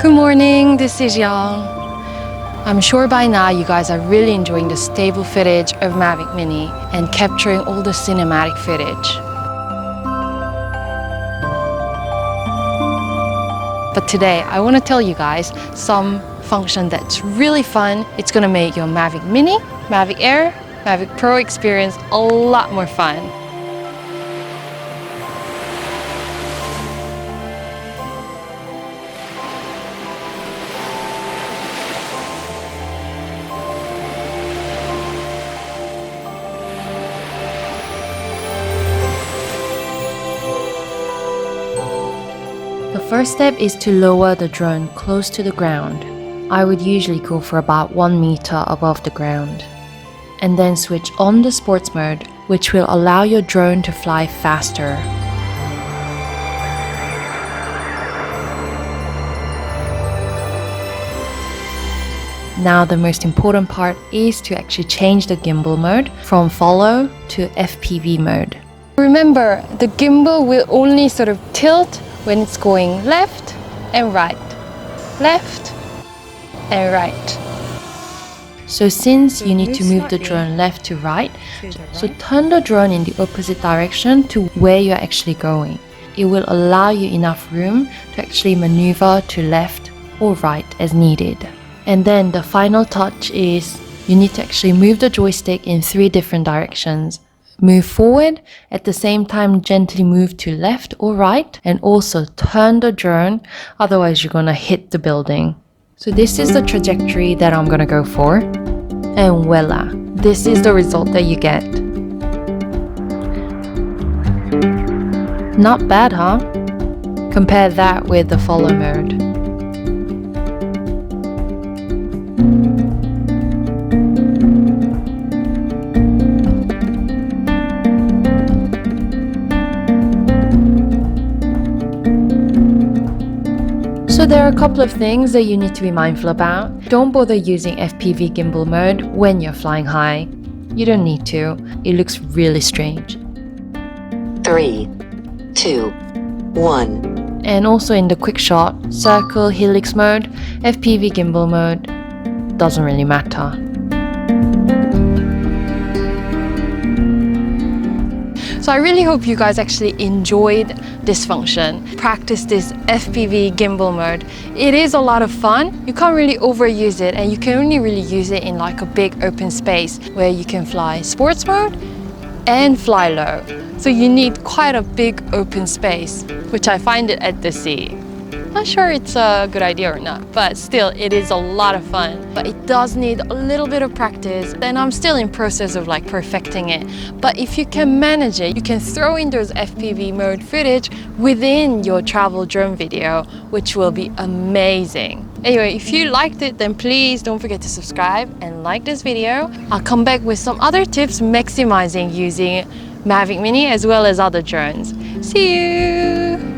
Good morning, this is Yang. I'm sure by now you guys are really enjoying the stable footage of Mavic Mini and capturing all the cinematic footage. But today I want to tell you guys some function that's really fun. It's going to make your Mavic Mini, Mavic Air, Mavic Pro experience a lot more fun. The first step is to lower the drone close to the ground. I would usually go for about 1 meter above the ground. And then switch on the sports mode, which will allow your drone to fly faster. Now the most important part is to actually change the gimbal mode from follow to FPV mode. Remember, the gimbal will only sort of tilt when it's going left and right, left and right. So since you need to move the drone left to right, so turn the drone in the opposite direction to where you're actually going. It will allow you enough room to actually maneuver to left or right as needed. And then the final touch is you need to actually move the joystick in 3 different directions. Move forward, at the same time gently move to left or right, and also turn the drone, otherwise you're gonna hit the building. So this is the trajectory that I'm gonna go for, and voila, this is the result that you get. Not bad, huh? Compare that with the follow mode. So there are a couple of things that you need to be mindful about. Don't bother using FPV gimbal mode when you're flying high. You don't need to. It looks really strange. 3, 2, 1. And also in the quick shot, circle, helix mode, FPV gimbal mode, doesn't really matter. So I really hope you guys actually enjoyed this function. Practice this FPV gimbal mode. It is a lot of fun. You can't really overuse it, and you can only really use it in like a big open space where you can fly sports mode and fly low. So you need quite a big open space, which I find it at the sea. Not sure it's a good idea or not, but still it is a lot of fun. But it does need a little bit of practice, and I'm still in process of like perfecting it. But if you can manage it, you can throw in those FPV mode footage within your travel drone video, which will be amazing. Anyway, if you liked it, then please don't forget to subscribe and like this video. I'll come back with some other tips maximizing using Mavic Mini as well as other drones. See you!